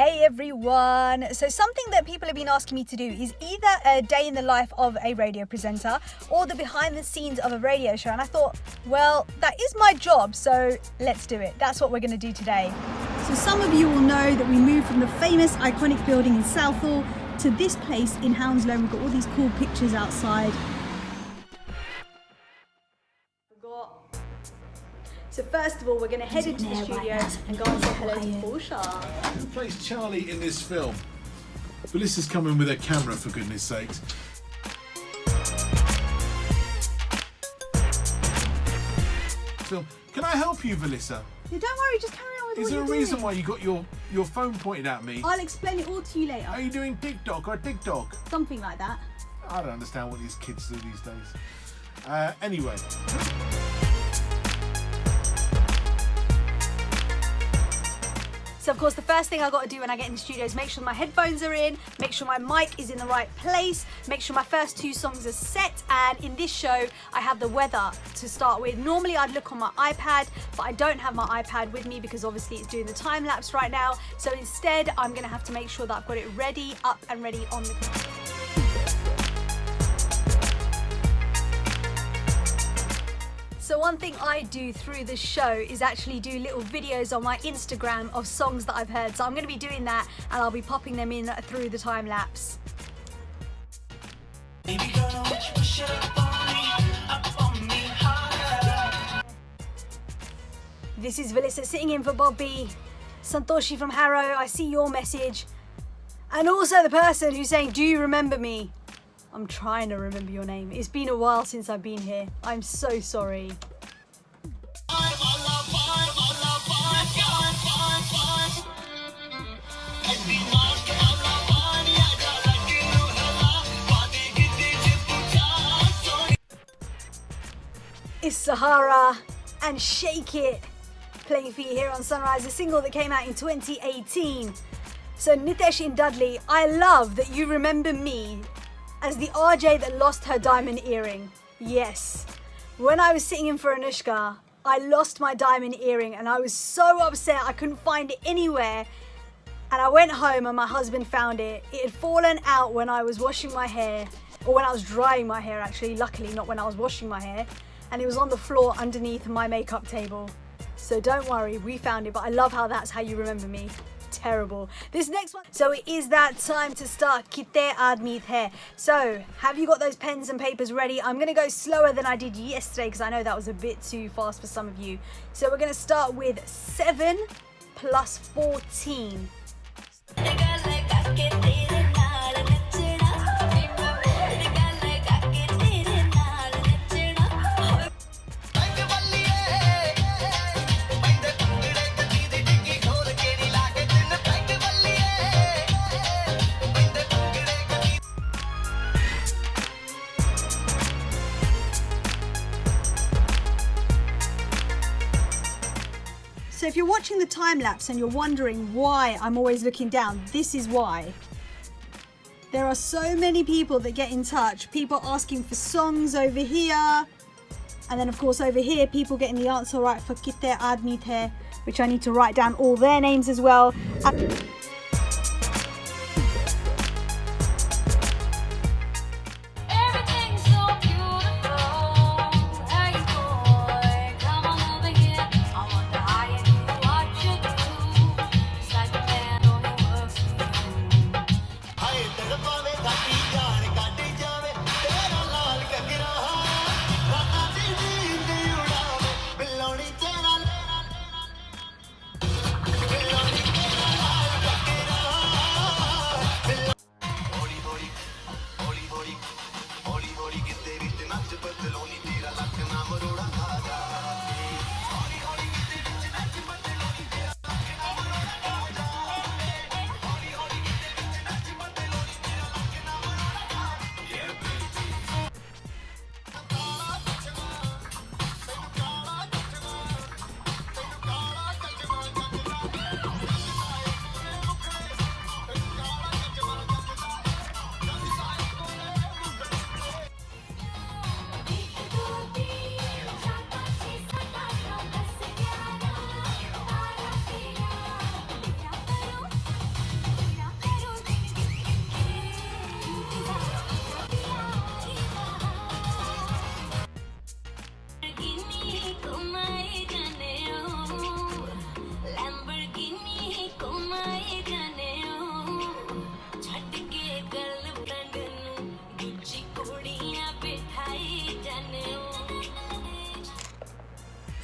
Hey everyone! So something that people have been asking me to do is either a day in the life of a radio presenter or the behind the scenes of a radio show, and I thought, well, that is my job, so let's do it. That's what we're going to do today. So some of you will know that we moved from the famous iconic building in Southall to this place in Hounslow. We've got all these cool pictures outside. So first of all, we're going to head into the studio and go and say hello to Portia. Who plays Charlie in this film? Melissa's coming with her camera, for goodness sakes. Film. Can I help you, Melissa? Yeah, don't worry, just carry on with what Is there you're a reason doing. why you got your phone pointed at me? I'll explain it all to you later. Are you doing TikTok or TikTok? Something like that. I don't understand what these kids do these days. Anyway. So of course the first thing I've got to do when I get in the studio is make sure my headphones are in, make sure my mic is in the right place, make sure my first two songs are set, and in this show I have the weather to start with. Normally I'd look on my iPad, but I don't have my iPad with me because obviously it's doing the time lapse right now. So instead I'm going to have to make sure that I've got it ready, up and ready on the computer. So one thing I do through the show is actually do little videos on my Instagram of songs that I've heard. So I'm going to be doing that and I'll be popping them in through the time lapse. This is Melissa sitting in for Bobby. Santoshi from Harrow, I see your message. And also the person who's saying, do you remember me? I'm trying to remember your name. It's been a while since I've been here. I'm so sorry. It's Sahara and Shake It playing for you here on Sunrise, a single that came out in 2018. So Nitesh and Dudley, I love that you remember me as the RJ that lost her diamond earring. Yes. When I was sitting in for Anushka, I lost my diamond earring and I was so upset I couldn't find it anywhere. And I went home and my husband found it. It had fallen out when I was washing my hair, or when I was drying my hair actually, luckily not when I was washing my hair. And it was on the floor underneath my makeup table. So don't worry, we found it, but I love how that's how you remember me. Terrible. This next one. So it is that time to start Kite Aadmi The. So have you got those pens and papers ready? I'm going to go slower than I did yesterday because I know that was a bit too fast for some of you. So we're going to start with 7 plus 14. So if you're watching the time lapse and you're wondering why I'm always looking down, this is why. There are so many people that get in touch, people asking for songs over here, and then of course over here people getting the answer right for Kite Aadmi The, which I need to write down all their names as well.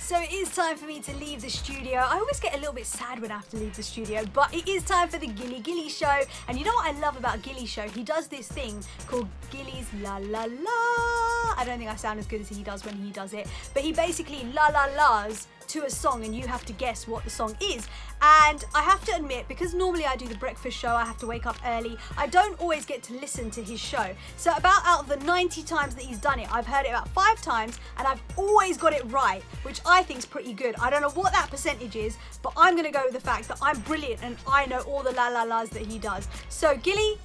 So it is time for me to leave the studio. I always get a little bit sad when I have to leave the studio, but it is time for the Gilly Gilly Show. And you know what I love about Gilly Show? He does this thing called Gilly's La La La. I don't think I sound as good as he does when he does it, but he basically la la la's to a song and you have to guess what the song is. And I have to admit, because normally I do the breakfast show, I have to wake up early, I don't always get to listen to his show. So about out of the 90 times that he's done it, I've heard it about 5 times and I've always got it right, which I think is pretty good. I don't know what that percentage is, but I'm gonna go with the fact that I'm brilliant and I know all the la la la's that he does. So Gilly,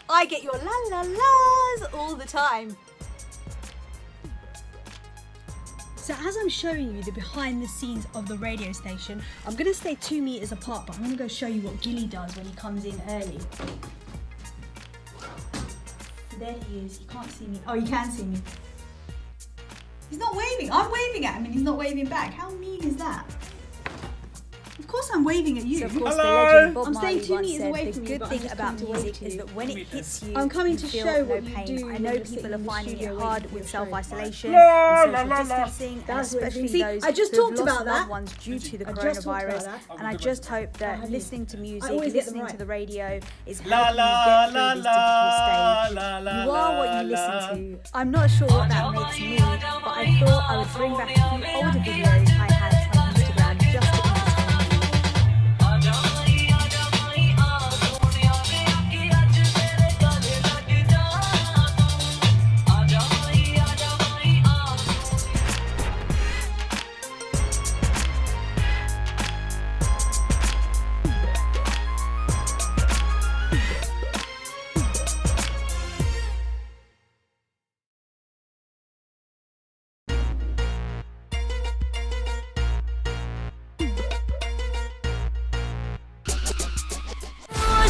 I get your la la la's all the time. So as I'm showing you the behind the scenes of the radio station, I'm going to stay 2 meters apart, but I'm going to go show you what Gilly does when he comes in early. So there he is. You can't see me. Oh, you can see me. He's not waving. I'm waving at him and he's not waving back. How mean is that? Of course I'm waving at you. So of course Hello? the legend Bob I'm Marley staying 2 once meters said, away the from you, good but I'm thing just about coming to wave music to is you. that when it hits you, I'm coming you to feel show no what you pain. do I when know you're people sitting are in the finding studio it hard waiting for with your show. self-isolation La, and la, social la, la. distancing, and That's what especially see, those I just who have talked lost about loved that. ones due to the I just talked about coronavirus. that. And I just hope that listening to music, always get them listening right. to the radio is La, helping la, you get through la, this la, difficult stage. la, la, You are what la, you listen la. to. I'm not sure what that makes me, but I thought I would bring back a few older videos I had on Instagram just to entertain you.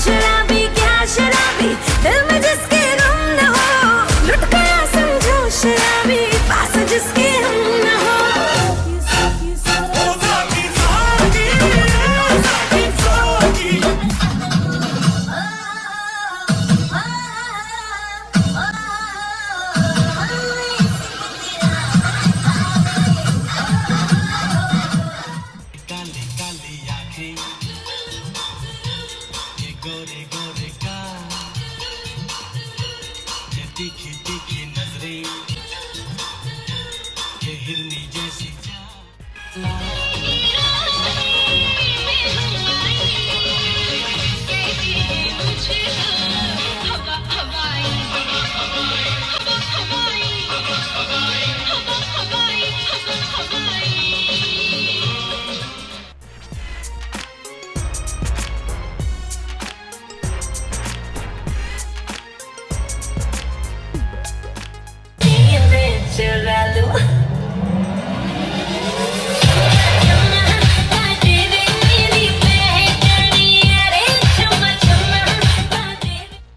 शराबी क्या शराबी दिल में जिसके गम न हो लुट गया समझो शराबी पास जिसके हम न हो काली काली आँखें ये गोरे गोरे गाल ये तीखी तीखी नजरें ये हिरनी जैसी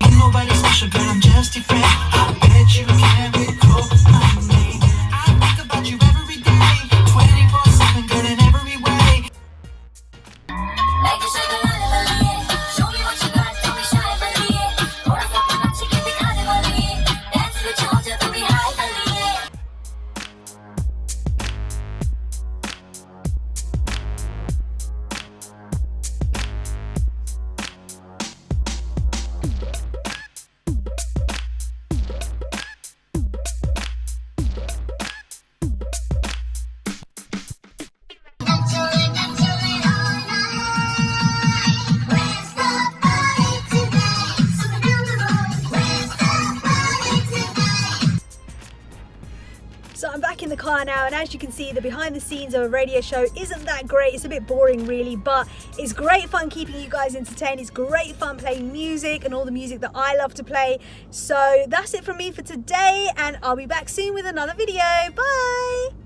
I'm nobody special, girl, I'm just your friend. I bet you can't recall my name. I think about you every day, 24/7, good in every way. Make you shake a lot, show me what you got, don't be shy, believe it. थोड़ा सा तो नाच के दिखाने वाली है, dance with you, हो जा तू भी high वाली है. So I'm back in the car now, and as you can see, the behind the scenes of a radio show isn't that great. It's a bit boring really, but it's great fun keeping you guys entertained. It's great fun playing music and all the music that I love to play. So that's it from me for today, and I'll be back soon with another video. Bye!